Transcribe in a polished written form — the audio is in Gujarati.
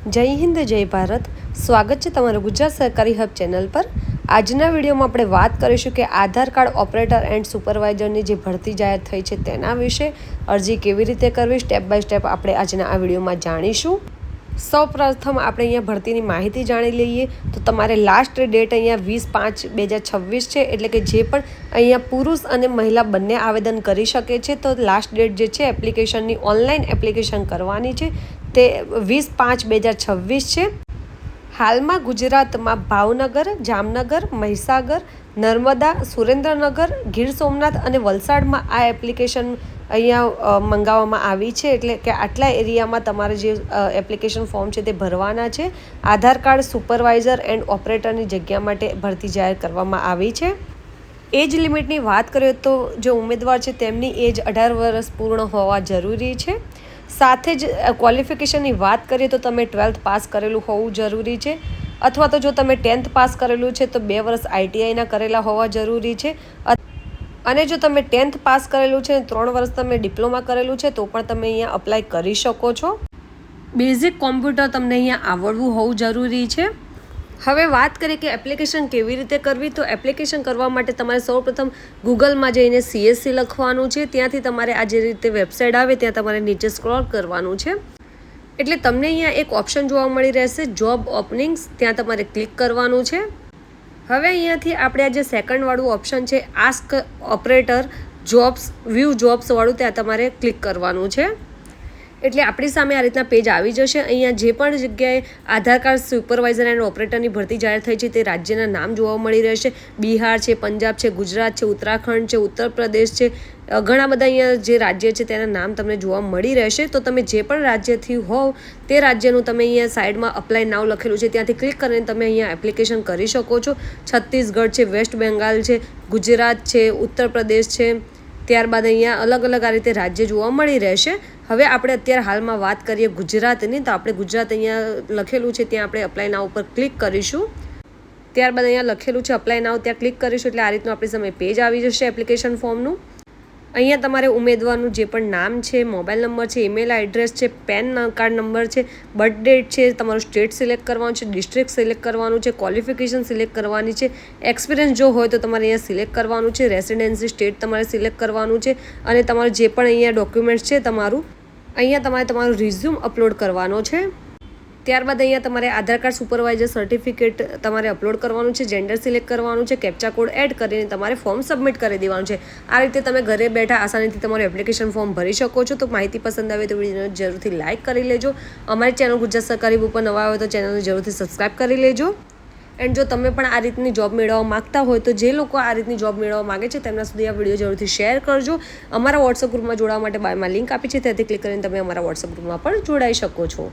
જય હિન્દ જય ભારત। સ્વાગત છે તમારું ગુજરાત સરકારી હબ ચેનલ પર। આજના વિડીયોમાં આપણે વાત કરીશું કે આધાર કાર્ડ ઓપરેટર એન્ડ સુપરવાઇઝરની જે ભરતી જાહેર થઈ છે તેના વિશે, અરજી કેવી રીતે કરવી, સ્ટેપ બાય સ્ટેપ આપણે આજના આ વિડીયોમાં જાણીશું। સૌપ્રથમ આપણે અહીંયા ભરતીની માહિતી જાણી લઈએ તો તમારે લાસ્ટ ડેટ અહીંયા 20/5/2026 છે, એટલે કે જે પણ અહીંયા પુરુષ અને મહિલા બંને આવેદન કરી શકે છે। તો લાસ્ટ ડેટ જે છે એપ્લિકેશનની ઓનલાઈન એપ્લિકેશન કરવાની છે તે 20/5/2026 છે। હાલમાં ગુજરાતમાં ભાવનગર, જામનગર, મહીસાગર, નર્મદા, સુરેન્દ્રનગર, ગીર સોમનાથ અને વલસાડમાં આ એપ્લિકેશન અહીંયા મંગાવવામાં આવી છે, એટલે કે આટલા એરિયામાં તમારે જે એપ્લિકેશન ફોર્મ છે તે ભરવાના છે। આધાર કાર્ડ સુપરવાઇઝર એન્ડ ઓપરેટરની જગ્યા માટે ભરતી જાહેર કરવામાં આવી છે। એજ લિમિટની વાત કરીએ તો જે ઉમેદવાર છે તેમની એજ 18 વર્ષ પૂર્ણ હોવા જરૂરી છે। સાથે જ ક્વોલિફિકેશનની વાત કરીએ તો તમે 12th પાસ કરેલું હોવું જરૂરી છે, અથવા તો જો તમે 10th પાસ કરેલું છે તો 2 વર્ષ ITIના કરેલા હોવા જરૂરી છે, અને જો તમે 10th પાસ કરેલું છે 3 વર્ષ તમે ડિપ્લોમા કરેલું છે તો પણ તમે અહીંયા અપ્લાય કરી શકો છો। બેઝિક કોમ્પ્યુટર તમને અહીંયા આવડવું હોવું જરૂરી છે। હવે વાત કરીએ કે એપ્લિકેશન કેવી રીતે કરવી, તો એપ્લિકેશન કરવા માટે તમારે સૌપ્રથમ ગૂગલમાં જઈને CSC લખવાનું છે। ત્યાંથી તમારે આ જે રીતે વેબસાઇટ આવે ત્યાં તમારે નીચે સ્ક્રોલ કરવાનું છે, એટલે તમને અહીંયા એક ઓપ્શન જોવા મળી રહેશે જોબ ઓપનિંગ્સ, ત્યાં તમારે ક્લિક કરવાનું છે। હવે અહીંયાથી આપણે આ જે સેકન્ડવાળું ઓપ્શન છે આસ્ક ઓપરેટર જોબ્સ વ્યૂ જોબ્સવાળું, ત્યાં તમારે ક્લિક કરવાનું છે, એટલે આપણી સામે આ રીતના પેજ આવી જશે। અહીંયા જે પણ જગ્યાએ આધાર કાર્ડ સુપરવાઇઝર એન્ડ ઓપરેટરની ભરતી જાહેર થઈ છે તે રાજ્યના નામ જોવા મળી રહેશે। બિહાર છે, પંજાબ છે, ગુજરાત છે, ઉત્તરાખંડ છે, ઉત્તર પ્રદેશ છે, ઘણા બધા અહીંયા જે રાજ્ય છે તેના નામ તમને જોવા મળી રહેશે। તો તમે જે પણ રાજ્યથી હોવ તે રાજ્યનું તમે અહીંયા સાઈડમાં અપ્લાય નાવ લખેલું છે ત્યાંથી ક્લિક કરીને તમે અહીંયા એપ્લિકેશન કરી શકો છો। છત્તીસગઢ છે, વેસ્ટ બેંગાલ છે, ગુજરાત છે, ઉત્તર પ્રદેશ છે, ત્યારબાદ અહીંયા અલગ અલગ આ રીતે રાજ્ય જોવા મળી રહેશે। હવે આપણે અત્યારે હાલમાં વાત કરીએ ગુજરાતની, તો આપણે ગુજરાત અહીંયા લખેલું છે ત્યાં આપણે અપ્લાય નાવ ઉપર ક્લિક કરીશું। ત્યારબાદ અહીંયા લખેલું છે અપ્લાય નાવ, ત્યાં ક્લિક કરીશું એટલે આ રીતનું આપણી સામે પેજ આવી જશે એપ્લિકેશન ફોર્મનું। અહીંયા તમારે ઉમેદવારનું જે પણ નામ છે, મોબાઈલ નંબર છે, ઈમેલ એડ્રેસ છે, પેન કાર્ડ નંબર છે, બર્થ ડેટ છે, તમારું સ્ટેટ સિલેક્ટ કરવાનું છે, ડિસ્ટ્રિક્ટ સિલેક્ટ કરવાનું છે, ક્વોલિફિકેશન સિલેક્ટ કરવાની છે, એક્સપિરિયન્સ જો હોય તો તમારે અહીંયા સિલેક્ટ કરવાનું છે, રેસિડેન્સી સ્ટેટ તમારે સિલેક્ટ કરવાનું છે, અને તમારું જે પણ અહીંયા ડોક્યુમેન્ટ્સ છે અહીંયા તમારે તમારું રિઝ્યુમ અપલોડ કરવાનો છે। ત્યારબાદ અહીંયા તમારે આધાર કાર્ડ સુપરવાઇઝર સર્ટિફિકેટ તમારે અપલોડ કરવાનું છે, જેન્ડર સિલેક્ટ કરવાનું છે, કેપ્ચા કોડ એડ કરીને તમારે ફોર્મ સબમિટ કરી દેવાનું છે। આ રીતે તમે ઘરે બેઠા આસાનીથી તમારું એપ્લિકેશન ફોર્મ ભરી શકો છો। તો માહિતી પસંદ આવે તો વિડીયોને જરૂરથી લાઇક કરી લેજો। અમારી ચેનલ ગુજરાત સરકારી ઉપર નવા આવે તો ચેનલને જરૂરથી સબસ્ક્રાઈબ કરી લેજો। એન્ડ જો તમે પણ આ રીતની જોબ મેળવવા માગતા હોય તો જે લોકો આ રીતની જોબ મેળવવા માગે છે તેમના સુધી આ વિડીયો જરૂરથી શેર કરજો। અમારા વોટ્સઅપ ગ્રુપમાં જોડાવા માટે બાયોમાં લિંક આપી છે, ત્યાંથી ક્લિક કરીને તમે અમારા વોટ્સઅપ ગ્રુપમાં પણ જોડાઈ શકો છો।